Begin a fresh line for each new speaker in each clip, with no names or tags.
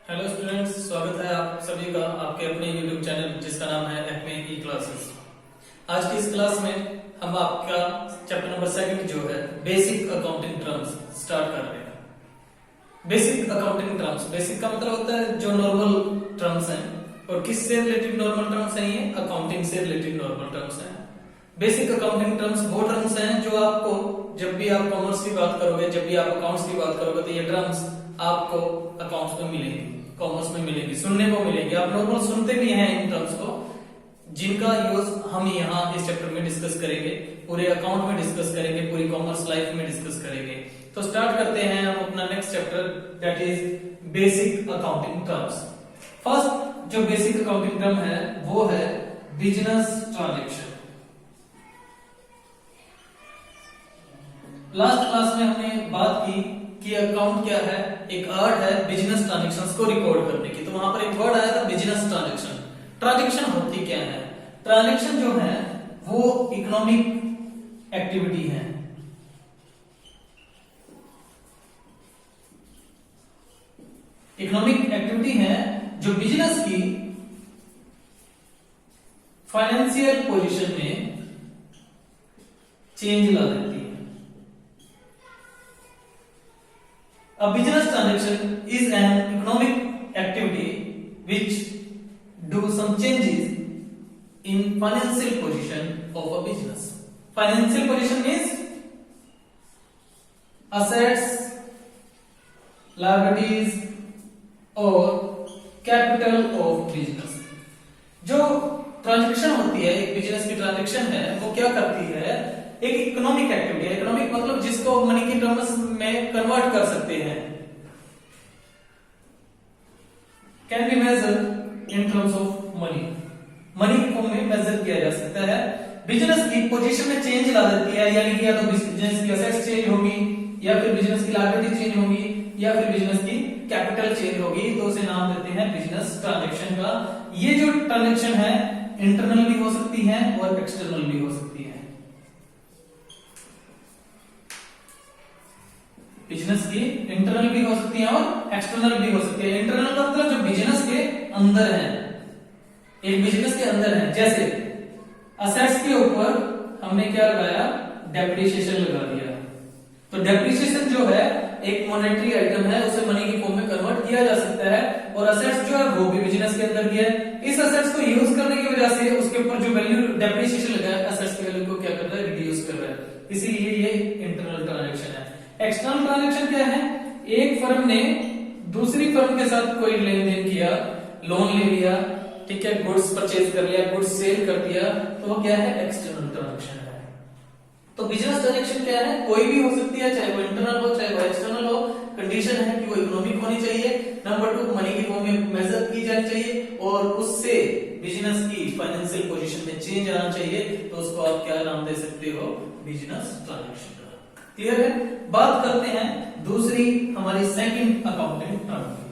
Hello students, स्वागत है आप सभी का आपके अपने YouTube चैनल जिसका नाम है एक्मे ई क्लासेस। आज की इस क्लास में हम आपका चैप्टर नंबर 2 जो है बेसिक अकाउंटिंग टर्म्स स्टार्ट कर रहे हैं। बेसिक अकाउंटिंग टर्म्स, बेसिक का मतलब होता है जो नॉर्मल टर्म्स हैं। और किससे रिलेटेड नॉर्मल टर्म्स हैं? ये अकाउंटिंग से रिलेटेड नॉर्मल टर्म्स हैं। बेसिक अकाउंटिंग टर्म्स वो टर्म्स हैं जो आपको जब भी आप कॉमर्स की बात करोगे, जब भी आप अकाउंट्स की बात करोगे, तो ये टर्म्स आपको अकाउंट्स में मिलेंगी, कॉमर्स में मिलेंगी, सुनने को मिलेंगी। आप नॉर्मल सुनते भी हैं इन टर्म्स को, जिनका यूज हम यहाँ इस चैप्टर में डिस्कस करेंगे, पूरे अकाउंट में डिस्कस करेंगे, पूरी कॉमर्स लाइफ में डिस्कस करेंगे। तो स्टार्ट करते हैं हम अपना next chapter, that is basic accounting terms. First जो बेसिक अकाउंटिंग टर्म है वो है बिजनेस ट्रांजैक्शन। लास्ट क्लास में हमने बात की कि अकाउंट क्या है, एक आर्ट है बिजनेस ट्रांजैक्शंस को रिकॉर्ड करने की। तो वहां पर एक वर्ड आया था बिजनेस ट्रांजैक्शन। ट्रांजैक्शन होती क्या है? ट्रांजैक्शन जो है वो इकोनॉमिक एक्टिविटी है। इकोनॉमिक एक्टिविटी है जो बिजनेस की फाइनेंशियल पोजीशन में चेंज ला देती है। A business transaction is an economic activity which do some changes in financial position of a business. Financial position means assets, liabilities or capital of business. जो transaction होती है, एक business की transaction है, वो क्या करती है? एक इकोनॉमिक एक्टिविटी है। इकोनॉमिक मतलब जिसको मनी की टर्म्स में कन्वर्ट कर सकते हैं। Can be measured in terms of money, money की फॉर्म में मेजर किया जा सकता है। बिजनेस की पोजीशन में चेंज ला देती है, यानी कि या तो बिजनेस की असेट्स चेंज होगी, या फिर बिजनेस की लायबिलिटी चेंज होगी, या फिर बिजनेस की कैपिटल चेंज होगी। तो उसे नाम देते हैं बिजनेस ट्रांजैक्शन का। ये जो ट्रांजैक्शन है इंटरनल भी हो सकती है और एक्सटर्नल भी हो सकती है। बिजनेस की इंटरनल भी हो सकती है और एक्सटर्नल भी हो सकती है। इंटरनल का मतलब जो बिजनेस के अंदर है, एक बिजनेस के अंदर है। जैसे असेट्स के ऊपर हमने क्या लगाया? डेप्रिसिएशन लगा दिया। तो डेप्रिसिएशन जो है एक मॉनेटरी आइटम है, उसे मनी की फॉर्म में कन्वर्ट किया जा सकता है। और असेट्स जो है वो भी बिजनेस के अंदर की है। इस असेट्स को यूज करने की वजह से उसके ऊपर जो वैल्यू डेप्रिसिएशन लगा है, असेट्स की वैल्यू को क्या कर रहा है? रिड्यूस कर रहा है। इसीलिए ये इंटरनल ट्रांजैक्शन है। एक्सटर्नल ट्रांजैक्शन क्या है? एक फर्म ने दूसरी फर्म के साथ कोई लेन देन किया, लोन ले लिया, ठीक है, गुड्स परचेज कर लिया, गुड्स सेल कर दिया, तो वो क्या है? एक्सटर्नल ट्रांजैक्शन है। तो बिजनेस ट्रांजैक्शन क्या है? कोई भी हो सकती है, चाहे वो इंटरनल हो चाहे वो एक्सटर्नल हो। कंडीशन है कि वो इकोनॉमिक होनी चाहिए। नंबर 2, मनी की फॉर्म में मेजर की जानी चाहिए और उससे बिजनेस की फाइनेंशियल पोजीशन में चेंज आना चाहिए। तो उसको आप क्या नाम दे सकते हो? Business transaction. क्लियर है? बात करते हैं दूसरी हमारी सेकंड अकाउंटिंग टर्म की।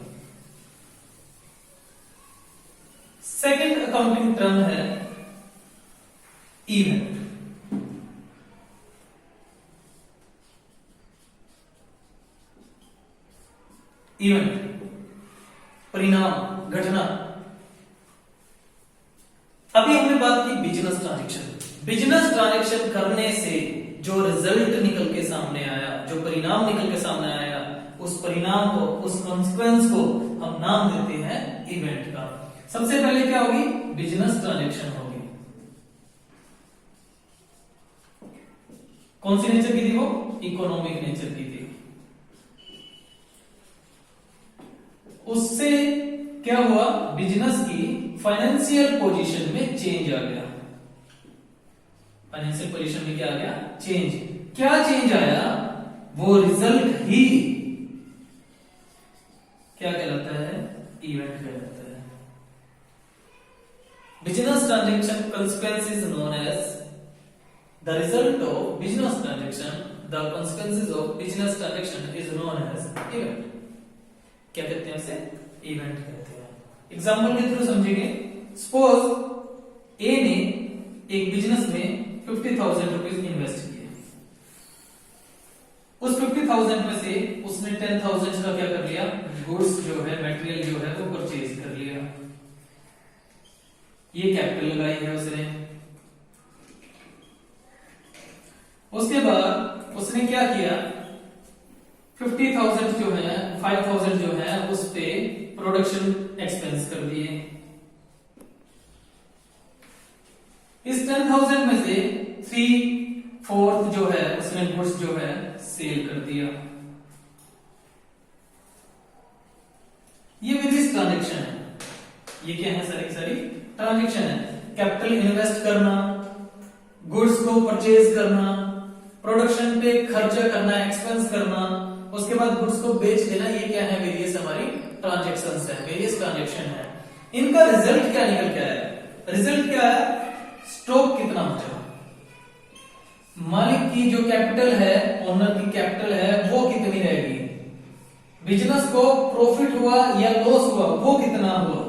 सेकंड अकाउंटिंग टर्म है इवेंट। इवेंट परिणाम, घटना। अभी हमने बात की बिजनेस ट्रांजैक्शन। बिजनेस ट्रांजैक्शन करने से जो रिजल्ट निकल के सामने आया, जो परिणाम निकल के सामने आया, उस परिणाम को, उस कॉन्सिक्वेंस को हम नाम देते हैं इवेंट का। सबसे पहले क्या होगी? बिजनेस ट्रांजैक्शन होगी। कौन सी नेचर की थी वो? इकोनॉमिक नेचर की थी। उससे क्या हुआ? बिजनेस की फाइनेंशियल पोजीशन में चेंज आ गया। फाइनेंशियल पोजीशन में क्या आ गया? चेंज। क्या चेंज आया? वो रिजल्ट ही क्या कहलाता है? इवेंट कहलाता है। Business transaction consequence is known as the result of business transaction. The consequences of business transaction is known as event. क्या कहते हैं इसे? इवेंट कहते हैं। एग्जाम्पल के थ्रू समझेंगे। सपोज ए ने एक बिजनेस में 50,000 रुपीज इन्वेस्ट किए। उस 50,000 10,000 में से उसने 10,000 का क्या कर लिया, गुड्स जो है, मटेरियल जो है वो परचेज कर लिया। ये कैपिटल लगाई है उसने। उसके बाद उसने क्या किया, 50,000 जो है, 5,000 जो है उस पे प्रोडक्शन एक्सपेंस कर दिए। इस 10,000 में से 3/4 जो है उसने गुड्स जो है सेल कर दिया। ये वेरियस ट्रांजेक्शन है, ये क्या है, सारी सारी ट्रांजेक्शन है। कैपिटल इन्वेस्ट करना, गुड्स को परचेज करना, प्रोडक्शन पे खर्चा करना, एक्सपेंस करना, उसके बाद गुड्स को बेच देना, ये क्या है, वेरियस हमारी ट्रांजेक्शंस है, वेरियस ट्रांजेक्शन है। इनका रिजल्ट क्या निकल के आया, रिजल्ट क्या है, स्टॉक कितना बचा, मालिक की जो कैपिटल है, ओनर की कैपिटल है, वो कितनी रहेगी, बिजनेस को प्रॉफिट हुआ या लॉस हुआ वो कितना हुआ।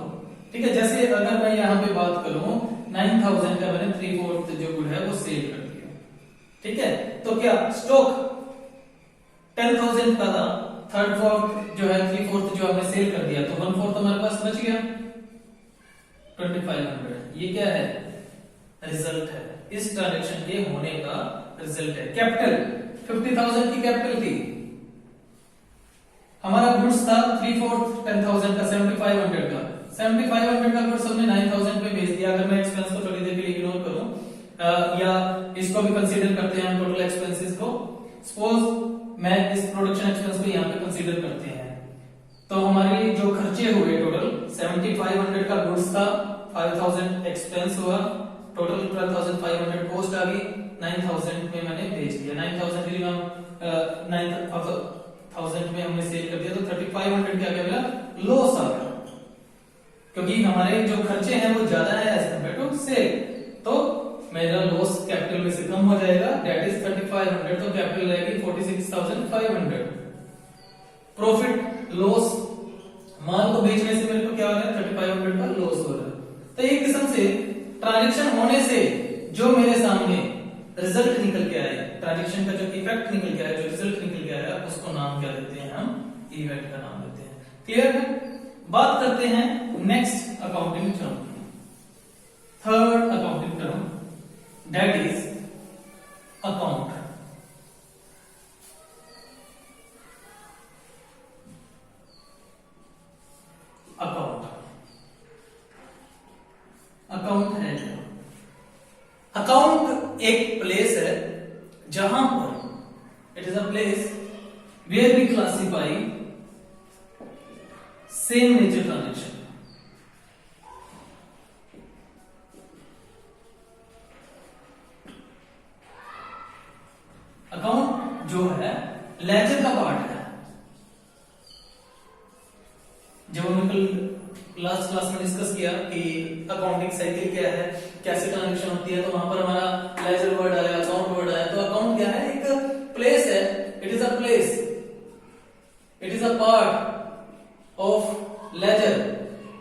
ठीक है, जैसे अगर मैं यहाँ पे बात करूं 9,000 का मैंने 3/4 जो गुड है वो सेल कर दिया। ठीक है, तो क्या स्टॉक 10,000 का था, 3/4 जो है 3/4 जो हमने सेल कर दिया, तो 1/4 हमारे पास बच गया 2500। ये क्या है, रिजल्ट है, इस ट्रांजेक्शन के होने का रिजल्ट है। कैपिटल 50,000 की कैपिटल थी, हमारा गुड्स था 3/4 10,000 का, 7,500 का, 7,500 का गुड्स हमने 9,000 पे बेच दिया। अगर मैं एक्सपेंस को थोड़ी देर के लिए इग्नोर करूं या इसको भी कंसीडर करते हैं हम टोटल एक्सपेंसेस को, सपोज मैं इस प्रोडक्शन एक्सपेंस को यहाँ पे कंसीडर करते हैं, तो हमारे जो खर्चे हुए टोटल 7,500 का गुड्स था, 5,000 एक्सपेंस हुआ, टोटल 12,500 कॉस्ट आ गई, 9,000 में मैंने बेच दिया, 9,000 में हमने सेल कर दिया, तो 3,500 क्या मिला, लॉस आ गया, क्योंकि हमारे जो खर्चे हैं वो ज्यादा है एज कंपेयर टू सेल, तो मेरा लॉस कैपिटल में से कम हो जाएगा, दैट इज 3,500, तो कैपिटल रहेगी 46,500। प्रॉफिट लॉस, माल को बेचने से मेरे को क्या हो रहा है, 3,500 का लॉस हो रहा है। तो एक किस्म से ट्रांजेक्शन होने से जो मेरे सामने रिजल्ट निकल के आया, ट्रांजेक्शन का जो इफेक्ट निकल के आया, जो रिजल्ट निकल के आया, उसको नाम क्या देते हैं, हम इवेंट का नाम देते हैं। क्लियर है। बात करते हैं next accounting term, third accounting term, that is account. Account है, अकाउंट एक प्लेस है जहां पर, it is a place where we classify same nature transaction. Account जो है लेजर का पार्ट है। जब हमने कल लास्ट क्लास में डिस्कस किया कि अकाउंटिंग साइकिल क्या है, कैसे ट्रांजेक्शन होती है, तो वहां पर हमारा लेजर वर्ड आया, अकाउंट वर्ड आया। तो अकाउंट क्या है, एक प्लेस है, it is a place, it is a part of ledger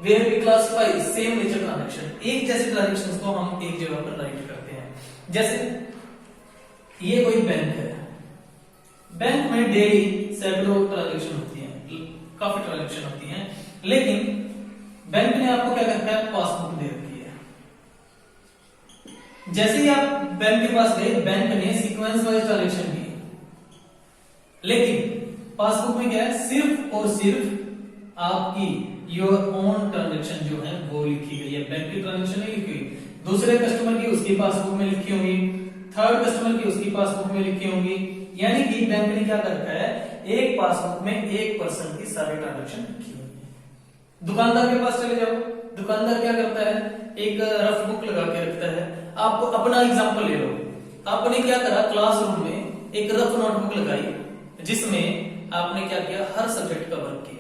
where we classify same nature transaction. एक जैसे ट्रांजेक्शंस को हम एक जगह पर राइट करते हैं। जैसे ये कोई बैंक है, बैंक में डेली सैकड़ों ट्रांजेक्शन होती हैं, काफी ट्रांजेक्शन होती हैं, लेकिन बैंक ने आपको क्या करता है, पासबुक दे रखी है। जैसे ही आप बैंक के पास गए, बैंक ने सीक्वेंस वाइज ट्रांजेक्शन की, लेकिन पासबुक में क्या है, सिर्फ और सिर्फ आपकी योर ओन ट्रांजेक्शन जो है वो लिखी गई है, बैंक की ट्रांजेक्शन नहीं लिखी हुई। दूसरे कस्टमर की उसकी पासबुक में लिखी होंगी, थर्ड कस्टमर की उसकी पासबुक में लिखी होंगी। यानी कि बैंक ने क्या करता है, एक पासबुक में एक पर्सन की सारी ट्रांजेक्शन लिखी हुई है। दुकानदार के पास चले जाओ, दुकानदार क्या करता है, एक रफ बुक लगा के रखता है। आप अपना एग्जांपल ले लो, आपने क्या करा, क्लासरूम में एक रफ नोटबुक लगाई जिसमें आपने क्या किया, हर सब्जेक्ट का वर्क किया।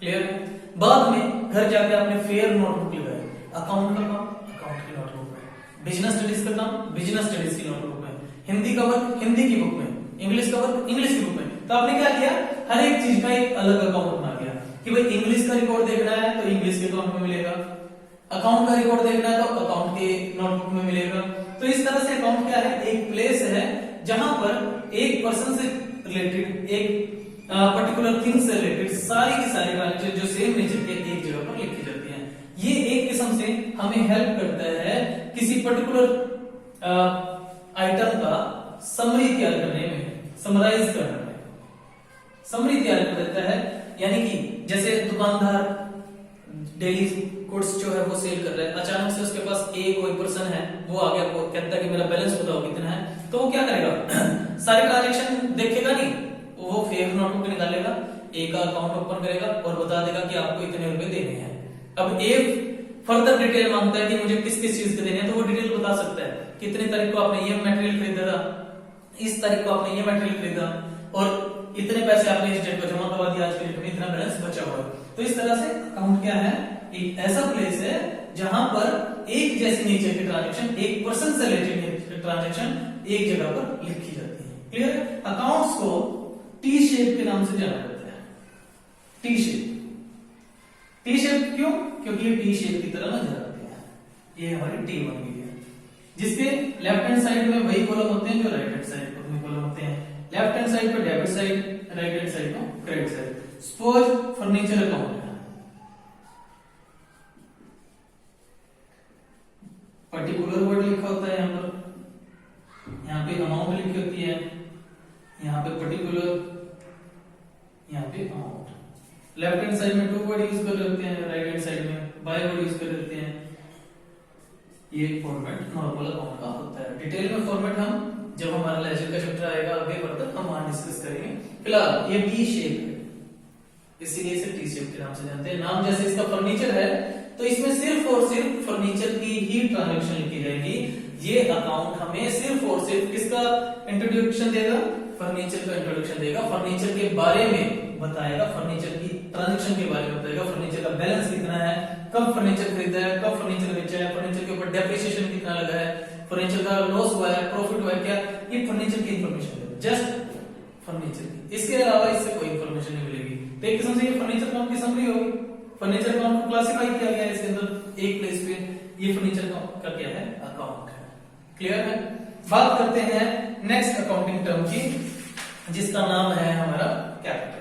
क्लियर है। बाद में घर जाके आपने फेयर नोटबुक लगाई, अकाउंट का काम अकाउंट की नोटबुक में, बिजनेस स्टडीज का काम बिजनेस स्टडीज की नोटबुक में, हिंदी का वर्क हिंदी की बुक में, इंग्लिश का वर्क इंग्लिश की बुक में। तो आपने क्या किया, हर एक चीज का एक अलग अकाउंट बना दिया कि भाई इंग्लिश का रिकॉर्ड देखना है तो इंग्लिश के अकाउंट में मिलेगा, अकाउंट का रिकॉर्ड देखना है तो अकाउंट के नोटबुक में मिलेगा। तो इस तरह से अकाउंट क्या है, एक प्लेस है जहां पर एक पर्सन से रिलेटेड, एक पर्टिकुलर थिंग से रिलेटेड सारी की सारी ट्रांजेक्शन जो सेम नेचर के एक जगह पर लिखी जाती हैं। ये एक किस्म से हमें हेल्प करता है किसी पर्टिकुलर आइटम का समरी तैयार करने में, समराइज करने में, समरी तैयार कर देता है। यानी कि जैसे दुकानदार डेली गुड्स जो है वो सेल कर रहा है, अचानक से उसके पास कोई पर्सन है, वो आ गया, वो कहता है कि मेरा बैलेंस बताओ कितना है, तो वो क्या करेगा सारे ट्रांजेक्शन देखेगा नहीं, वो फेक नोटबुक निकालेगा, एक का अकाउंट ओपन करेगा और बता देगा कि आपको इतने रुपए देने हैं। अब एक फर्दर डिटेल मांगता है कि मुझे किस किस चीज के देने हैं, तो वो डिटेल बता सकता है, कितनी तारीख को आपने ये मटेरियल खरीदा था, इस तारीख को आपने ये मटेरियल खरीदा और इतने पैसे आपने इस डेट को जमा करवा दिया, आज के डेट में इतना बैलेंस बचा हुआ है। तो इस तरह से अकाउंट क्या है, एक ऐसा प्लेस है जहां पर एक जैसी नेचर की ट्रांजेक्शन, एक पर्सन से रिलेटेड ट्रांजेक्शन एक जगह पर लिखी जाती है। क्लियर? अकाउंट्स को टी शेप के नाम से जाना जाता है। टी शेप, टी शेप क्यों? क्योंकि ये टी शेप की तरह नजर आते हैं। ये हमारी टी बन गई है, जिसके लेफ्ट हैंड साइड में वही कॉलम होते हैं जो राइट हैंड साइड में कॉलम होते हैं। लेफ्ट हैंड साइड पर debit side, right hand side पर credit side. Suppose furniture account है, पर्टिकुलर वर्ड लिखा होता है यहाँ पर, यहाँ पे अमाउंट लिखी होती है, यहाँ पे पर्टिकुलर, यहाँ पे अमाउंट। लेफ्ट हैंड साइड में टू वर्ड यूज कर लेते हैं, राइट हैंड साइड में बाय वर्ड यूज कर लेते हैं। ये फॉर्मेट नॉर्मल अकाउंट का होता है। डिटेल में फॉर्मेट हम जब हमारा लेजर का चैप्टर आएगा आगे फर्दर हम वहां डिस्कस करेंगे। फिलहाल ये टी शेप है, इसीलिए इसे टी शेप के नाम से जानते हैं। नाम जैसे इसका फर्नीचर है तो इसमें सिर्फ और सिर्फ फर्नीचर की ही ट्रांजैक्शन लिखी जाएगी। ये अकाउंट हमें सिर्फ और सिर्फ किसका इंट्रोडक्शन देगा, फर्नीचर का इंट्रोडक्शन देगा, फर्नीचर के बारे में बताएगा, फर्नीचर की ट्रांजैक्शन के बारे में बताएगा, फर्नीचर का बैलेंस कितना है, कब फर्नीचर खरीदा है, कब फर्नीचर बेचा है, फर्नीचर के ऊपर डेप्रिसिएशन कितना लगा है, फर्नीचर का लॉस हुआ है, प्रॉफिट हुआ है क्या, ये फर्नीचर की इंफॉर्मेशन है, जस्ट फर्नीचर की। इसके अलावा इससे कोई इंफॉर्मेशन नहीं मिलेगी। तो एक किस्म से ये फर्नीचर अकाउंट की समरी होगी। फर्नीचर अकाउंट को क्लासिफाई किया गया है इसके अंदर एक प्लेस पे, ये फर्नीचर का क्या है, अकाउंट है। क्लियर है? बात करते हैं नेक्स्ट अकाउंटिंग टर्म की, जिसका नाम है हमारा कैपिटल।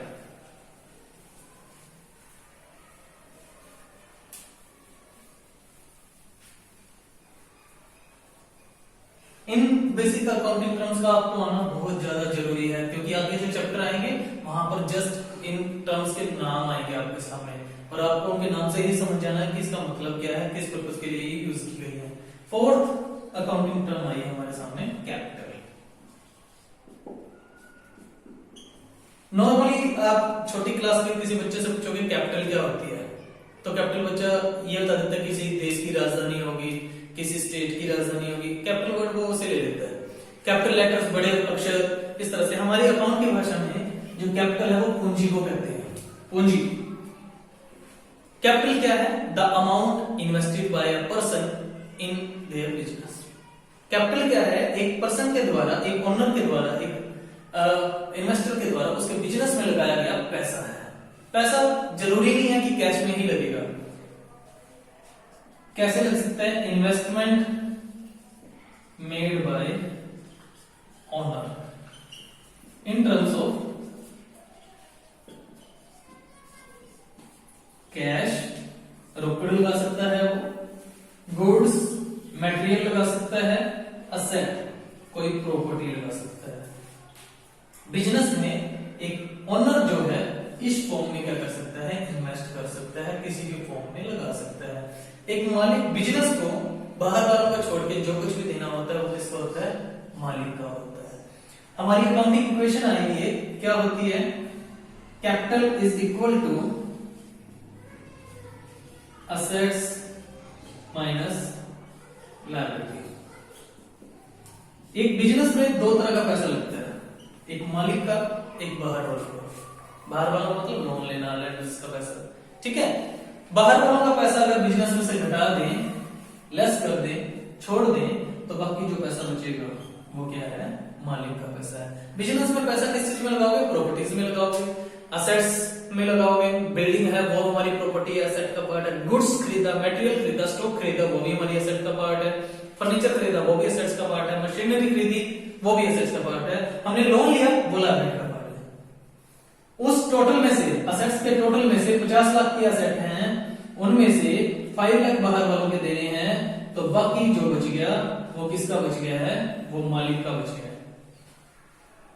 इन बेसिक अकाउंटिंग टर्म्स का आपको आना बहुत ज्यादा जरूरी है, क्योंकि आगे जो चैप्टर आएंगे वहां पर जस्ट इन टर्म्स के नाम आएंगे आपके सामने, और आपको उनके नाम से ही समझ जाना है कि इसका मतलब क्या है, किस पर्पस के लिए यूज की गई है। फोर्थ अकाउंटिंग टर्म आई है हमारे सामने, कैपिटल। नॉर्मली आप छोटी क्लास में किसी बच्चे से पूछोगे कैपिटल क्या होती है, तो कैपिटल बच्चा ये बता देता है किसी देश की राजधानी होगी, किसी स्टेट की राजधानी होगी, कैपिटल वर्ड वो उसे ले लेता है। कैपिटल लेटर्स, बड़े अक्षर, इस तरह से। हमारी अकाउंट की भाषा में जो कैपिटल है वो पूंजी को कहते हैं, पूंजी। कैपिटल क्या है? The amount invested bye a person in their business. Capital क्या है? एक पर्सन के द्वारा, एक ओनर के द्वारा, एक इन्वेस्टर के द्वारा उसके बिजनेस में लगाया गया पैसा है। पैसा जरूरी नहीं है कि कैश में ही लगेगा, कैसे लग सकता है? Investment made by owner in terms of cash, रोकड़ लगा सकता है वो, गुड्स मटेरियल लगा सकता है, असेट कोई प्रॉपर्टी लगा सकता है। बिजनेस में एक ओनर जो है इस फॉर्म में क्या कर सकता है? इन्वेस्ट कर सकता है, किसी भी फॉर्म में लगा सकता है। एक मालिक बिजनेस को बाहर वालों को छोड़ के जो कुछ भी देना होता है वो किसका होता है? मालिक का होता है। हमारी अकाउंटिंग इक्वेशन आएगी, क्या होती है? Capital is equal to assets minus liability. एक बिजनेस में दो तरह का पैसा लगता है, एक मालिक का, एक बाहर वालों का। बाहर वालों का मतलब लोन लेना, लेंडर्स का पैसा, ठीक है। बाहर वालों का पैसा अगर बिजनेस में से घटा दें, लेस कर दें, छोड़ दें, तो बाकी जो पैसा बचेगा वो क्या है? मालिक का पैसा है। बिजनेस में पैसा किस चीज में लगाओगे? प्रॉपर्टीज में लगाओगे, असेट्स में लगाओगे। बिल्डिंग है वो हमारी प्रॉपर्टी एसेट का पार्ट है। गुड्स खरीदा, मटेरियल खरीदा, स्टॉक खरीदा, वो भी हमारी एसेट का पार्ट है। फर्नीचर खरीदा, वो भी एसेट्स का पार्ट है। मशीनरी खरीदी, वो भी एसेट्स का पार्ट है। हमने लोन लिया, वो लायबिलिटी का पार्ट है। टोटल में से, असेट्स के टोटल में से 50 लाख की असेट हैं, उनमें से 5 लाख बाहर वालों के देने हैं, तो बाकी जो बच गया वो किसका बच गया है, वो मालिक का बच गया है।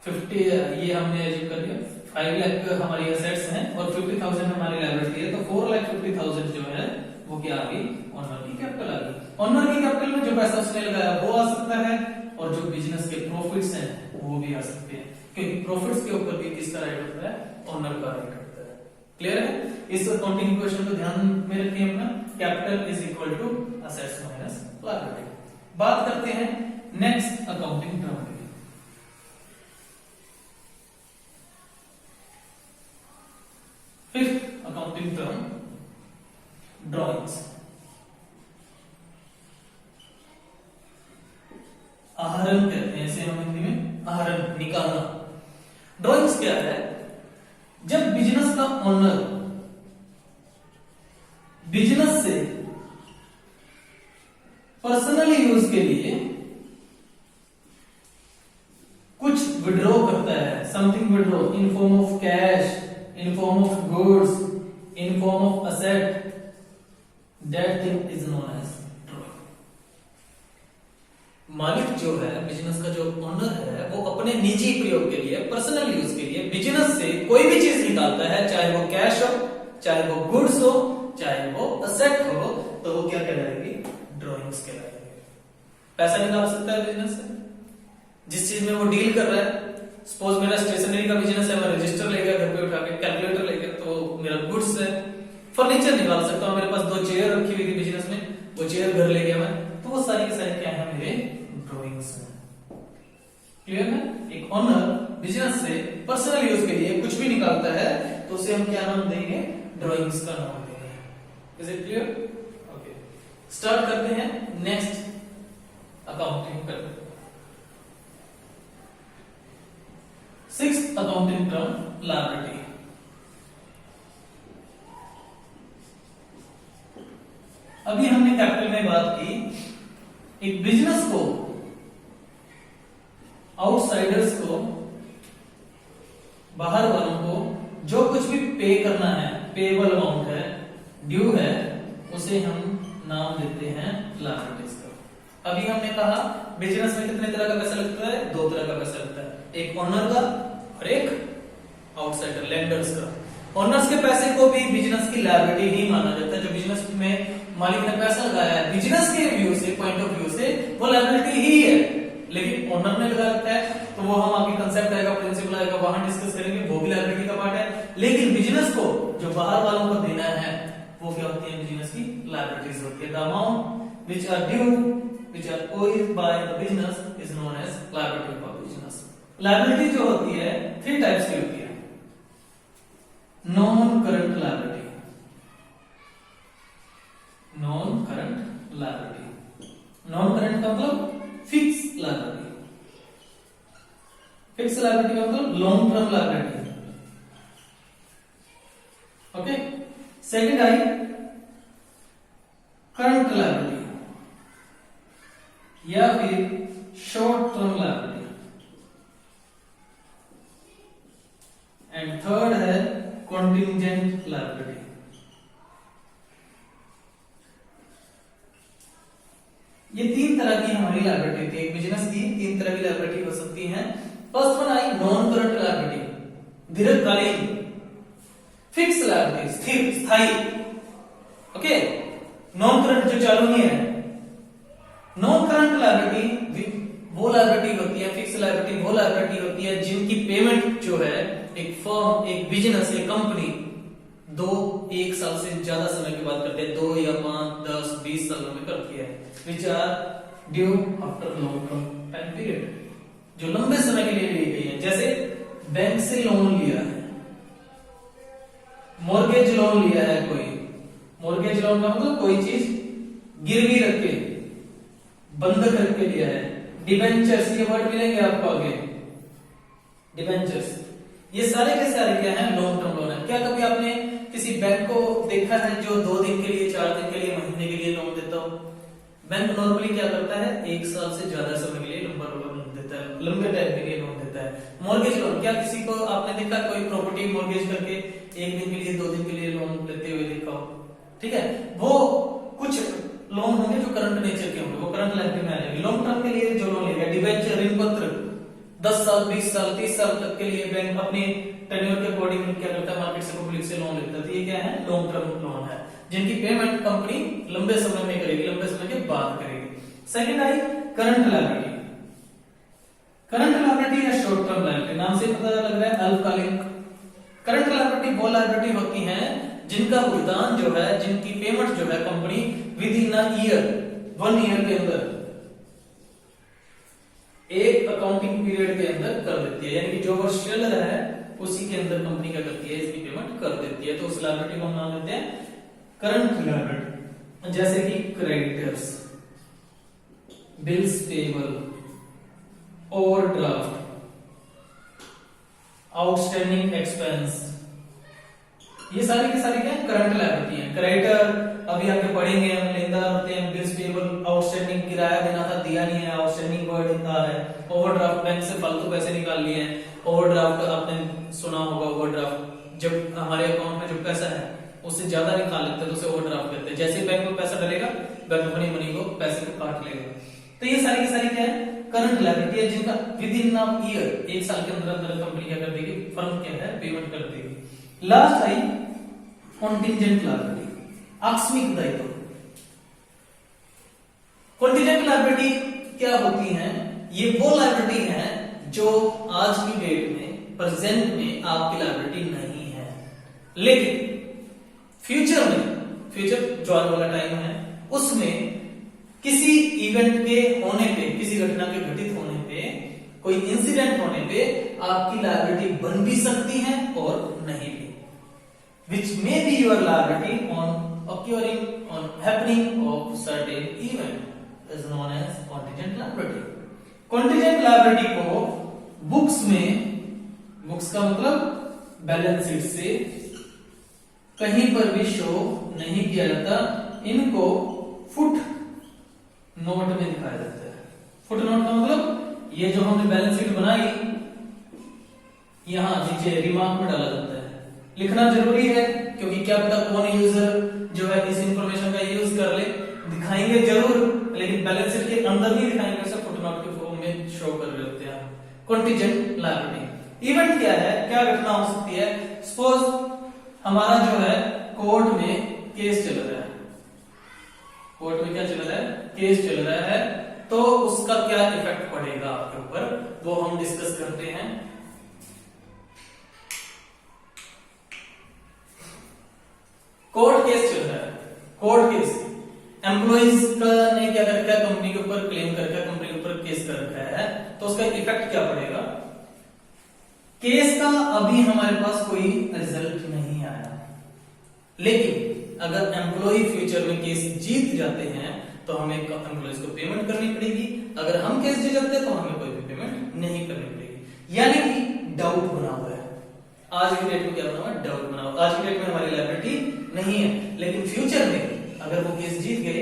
50 ये हमने अजीव कर दिया, 5 लाख हमारी असेट्स हैं और 50,000 हमारी लायबिलिटी है, तो 4,50,000 जो है वो क्या आ गई, ऑनर की कैपिटल आ गई। ऑनर की कैपिटल में जो पैसा उसने लगाया वो आ सकता है, और जो बिजनेस के प्रॉफिट्स हैं वो भी आ सकते हैं, क्योंकि प्रॉफिट्स के ऊपर भी किसका राइट होता है, ऑनर का राइट होता है। क्लियर है? इस अकाउंटिंग क्वेश्चन को ध्यान में रखिए अपना, capital is equal to assets minus liability. बात करते हैं नेक्स्ट अकाउंटिंग टर्म की। Fifth accounting term drawings. आहरण कहते हैं इसे हम हिंदी में, आहरण निकालना। ड्रॉइंग्स क्या है, जब बिजनेस का ओनर बिजनेस से पर्सनल यूज के लिए कुछ विड्रॉ करता है, something withdraw in form of cash, in form of goods, in form of asset, that thing is known as drawing. मालिक जो है, बिजनेस का जो ओनर है, वो अपने निजी प्रयोग के लिए, पर्सनल यूज के लिए बिजनेस से कोई भी चीज निकालता है, चाहे वो कैश हो, चाहे वो गुड्स हो, चाहे वो असेट हो, तो वो क्या कहलाएगी, ड्रॉइंग्स कहलाएगी। पैसा निकाल सकता है बिजनेस से, जिस चीज में वो डील कर रहा है। सपोज मेरा स्टेशनरी का बिजनेस है, मैं रजिस्टर ले गया घर पे उठा के, कैलकुलेटर ले गया, तो मेरा गुड्स है। फर्नीचर निकाल सकता हूं, मेरे पास 2 चेयर रखी हुई थी बिजनेस में, वो चेयर घर ले गया मैं, तो वो सारी के सारी क्या है, मेरे ड्रॉइंग्स हैं। क्लियर है? एक ओनर बिजनेस से पर्सनल यूज के लिए कुछ भी निकालता है, तो उसे हम क्या नाम देंगे, ड्रॉइंग्स का नाम देंगे। Is it clear? Okay, start करते हैं नेक्स्ट अकाउंटिंग करते। Sixth accounting term liability. अभी हमने कैपिटल में बात की, एक बिजनेस को, आउटसाइडर्स को, बाहर वालों को जो कुछ भी पे करना है, पेएबल अमाउंट है, ड्यू है, उसे हम नाम देते हैं लायबिलिटीज का। अभी हमने कहा बिजनेस में कितने तरह का पैसा लगता है, 2 तरह का पैसा लगता है, एक ओनर का और एक आउटसाइडर लेंडर्स का। ओनर्स के पैसे को भी बिजनेस की लायबिलिटी ही माना जाता है। जो बिजनेस में मालिक ने पैसा लगाया है, बिजनेस के व्यू से, पॉइंट ऑफ व्यू से वो लायबिलिटी ही है, लेकिन ओनर ने लगा रखा है, तो वो हम आगे कंसेप्ट आएगा, प्रिंसिपल आएगा, वहां डिस्कस करेंगे, वो भी लायबिलिटी का पार्ट है। लेकिन बिजनेस को जो बाहर वालों को देना है, वो क्या होती है, बिजनेस की लायबिलिटीज होती है। The amount which are due, which are owed by the business is known as liability for business. Liability जो होती है 3 टाइप्स की होती है। Non current liability, non current liability, non current का मतलब फिक्स लायबिलिटी, फिक्स लायबिलिटी का मतलब long term liability. Okay, second आई करंट लायबिलिटी या फिर short term liability, and third है कॉन्टिंजेंट लायबिलिटी। ये 3 तरह की हमारी लायबिलिटी होती है। एक बिजनेस की 3 तरह की लायबिलिटी हो सकती है। फर्स्ट वन आई नॉन करंट लायबिलिटी, दीर्घकालीन, फिक्स लायबिलिटी, स्थिर, स्थायी। ओके, नॉन करंट जो चालू नहीं है। नॉन करंट लायबिलिटी वो लायबिलिटी होती है, फिक्स लायबिलिटी वो लायबिलिटी होती है जिनकी पेमेंट जो है एक फर्म, एक बिजनेस, एक कंपनी 1 साल से ज्यादा समय की बात करते हैं, 2 या 5, 10, 20 सालों में करती है, which are due after long term time period, जो लंबे समय के लिए ली गई है। जैसे बैंक से लोन लिया है, मॉर्गेज लोन लिया है कोई, मॉर्गेज लोन का मतलब कोई चीज गिरवी रख के, बंधक रख के लिया है। डिबेंचर्स, ये वर्ड मिलेंगे आपको आगे, डिबेंचर्स, ये सारे के सारे क्या है, लॉन्ग टर्म लोन है। क्या कभी आपने किसी बैंक को देखा है जो 2 दिन के लिए, 4 दिन के लिए, महीने के लिए लोन देता हो? बैंक नॉर्मली क्या करता है, 1 साल से ज्यादा समय के लिए लंबा लोन देता है, लंबे टाइम के लिए लोन देता होता है। मॉर्गेज लोन, क्या किसी को आपने देखा कोई प्रॉपर्टी मॉर्गेज करके 1 दिन के लिए 2 दिन के लिए लोन लेते हुए देखा हो? ठीक है, वो कुछ लोन होंगे जो करंट नेचर के होंगे, वो करंट लायबिलिटी में आ जाएगी। लॉन्ग टर्म के लिए जो लोन लेगा, डिबेंचर, ऋण पत्र, 10 साल 20 साल 30 साल तक के लिए बैंक अपने टेन्योर के अकॉर्डिंग क्या करता है, मार्केट से पब्लिक से लोन लेता है। ये क्या है, लॉन्ग टर्म लोन है, जिनकी पेमेंट कंपनी लंबे समय में करेगी, लंबे समय के बाद करेगी। सेकंड आई करंट लायबिलिटी। करंट लायबिलिटी या शॉर्ट टर्म लायबिलिटी, नाम से पता लग रहा है अल्पकालिक। करंट लायबिलिटी वो लायबिलिटी होती हैं जिनका भुगतान जो है, जिनकी पेमेंट जो है company with in a year, 1 year के अंदर, एक अकाउंटिंग पीरियड के अंदर कर देती है। यानी कि जो वर्ष चल रहा है उसी के अंदर कंपनी क्या करती है, इसकी पेमेंट कर देती है। तो उस लायबिलिटी को हम नाम देते हैं करंट लायबिलिटी। जैसे कि creditors, bills payable, overdraft, outstanding expense, ये सारी की सारी क्या करंट लायबिलिटी है। क्रेडिटर अभी आगे पढ़ेंगे हम, लेनदार होते हैं। बिल्स पेबल, आउटस्टैंडिंग, किराया देना था दिया नहीं है, आउटस्टैंडिंग वर्ड आ है। ओवरड्राफ्ट, बैंक से फालतू पैसे निकाल लिए हैं। ओवरड्राफ्ट आपने सुना होगा, ओवरड्राफ्ट जब हमारे अकाउंट में जो पैसा है उससे ज्यादा निकाल लेते हैं तो उसे ओवरड्राफ्ट कहते हैं। जैसे बैंक में पैसा डलेगा, बैंक अपनी मनी को पैसे को काट लेगा। तो ये सारी की सारी क्या है, करंट लायबिलिटी है, जिनका विद इन अ ईयर, 1 साल के अंदर अंदर कंपनी क्या कर देगी, फर्म क्या है, पेमेंट कर देगी। लास्ट आई कॉन्टिजेंट लायबिलिटी, आकस्मिक दायित्व। कॉन्टिजेंट लायबिलिटी क्या होती है, ये वो लायबिलिटी है जो आज की डेट में, प्रेजेंट में आपकी लायबिलिटी नहीं है, लेकिन फ्यूचर में, फ्यूचर जो आने वाला टाइम है उसमें किसी इवेंट के होने पे, किसी घटना के घटित होने पे, कोई इंसिडेंट होने पे आपकी लायबिलिटी बन भी सकती है और नहीं भी। Which may be your liability on occurring on happening of certain event is known as contingent liability. Contingent liability को बुक्स में, बुक्स का मतलब बैलेंस शीट से कहीं पर भी शो नहीं किया जाता, इनको फुट नोट में दिखाया जाता है। फुट नोट का मतलब ये जो हमने बैलेंस शीट बनाई, यहां नीचे रिमार्क में डाला जाता है। लिखना जरूरी है क्योंकि क्या पता कौन यूजर जो है इस इंफॉर्मेशन का यूज कर ले। दिखाएंगे जरूर, लेकिन बैलेंस शीट के अंदर नहीं दिखाएंगे, सब फुटनोट के फॉर्म में शो कर रहे होते हैं। कॉन्टिजेंट लायबिलिटी इवेंट क्या है, क्या घटना हो सकती है। सपोज हमारा जो है कोर्ट में केस चल रहा है, कोर्ट में क्या चल रहा है, केस चल रहा है, तो उसका क्या इफेक्ट पड़ेगा आपके ऊपर, वो हम डिस्कस करते हैं। कोर्ट केस चल रहा है, कोर्ट केस, एम्प्लॉइज का ने क्या कर रखा है, कंपनी के ऊपर क्लेम कर रखा है, कंपनी के ऊपर केस कर रखा है, तो उसका इफेक्ट क्या पड़ेगा। केस का अभी हमारे पास कोई रिजल्ट नहीं आया, लेकिन अगर एम्प्लॉय फ्यूचर में केस जीत जाते हैं तो हमें एम्प्लॉइज को पेमेंट करनी पड़ेगी। अगर हम केस जीत जाते हैं तो हमें कोई भी पेमेंट नहीं करनी पड़ेगी। यानी कि डाउट बना हुआ है, आज की डेट में क्या बना हुआ है, डाउट बना हुआ। आज की डेट में हमारी लायबिलिटी नहीं है, लेकिन फ्यूचर में अगर वो केस जीत गए,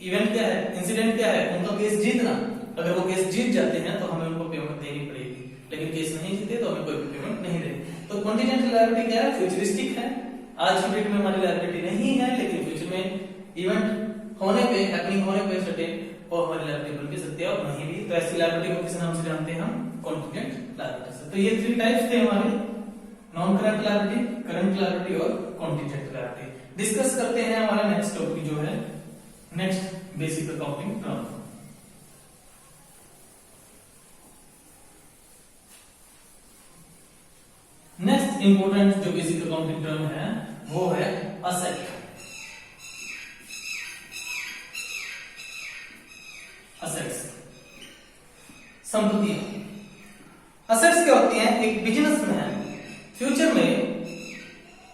इवेंट क्या है, इंसिडेंट क्या है, उनका केस जीतना, अगर वो केस जीत जाते हैं तो हमें उनको पेमेंट देनी पड़ेगी, लेकिन केस नहीं जीते तो हमें कोई भी पेमेंट नहीं देगी। तो कॉन्टिजेंट लायबिलिटी क्या है, फ्यूचरिस्टिक है। आज की डेट में हमारी लायबिलिटी नहीं है, लेकिन फ्यूचर में इवेंट होने पे, हैपनिंग होने पे सर्टेन और हमारी लायबिलिटी बन भी सकती है और नहीं भी। तो ऐसी लायबिलिटी को किस नाम से जानते हैं हम, कॉन्टिजेंट लायबिलिटी से। तो ये 3 टाइप्स थे हमारे, non current liability, current liability और कॉन्टिजेंट लायबिलिटी। डिस्कस करते हैं हमारा नेक्स्ट टॉपिक जो है, next basic accounting term. Next important जो बेसिक अकाउंटिंग टर्म है वो है असेट। असेट्स, संपत्तियां। असेट्स क्या होती हैं, एक बिजनेसमैन फ्यूचर में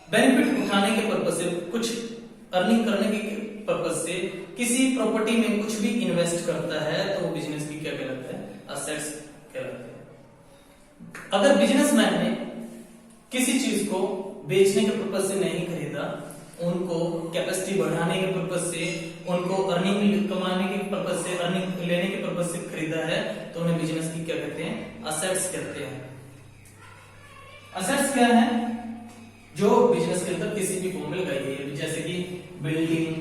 बेनिफिट उठाने के पर्पज से, कुछ अर्निंग करने के पर्पज से किसी प्रॉपर्टी में कुछ भी इन्वेस्ट करता है तो वो बिजनेस की क्या कहलाता है, असेट्स कहलाते हैं। अगर बिजनेसमैन ने किसी चीज को बेचने के पर्पज से नहीं खरीदा उनको कैपेसिटी बढ़ाने के पर्पज से, उनको अर्निंग कमाने के पर्पज से, अर्निंग लेने के पर्पज से खरीदा है, तो उन्हें बिजनेस की क्या कहते हैं? असेट्स कहते हैं। असेट्स क्या है? जो बिजनेस के अंदर किसी भी फॉर्म में लगाई गई है, जैसे कि बिल्डिंग,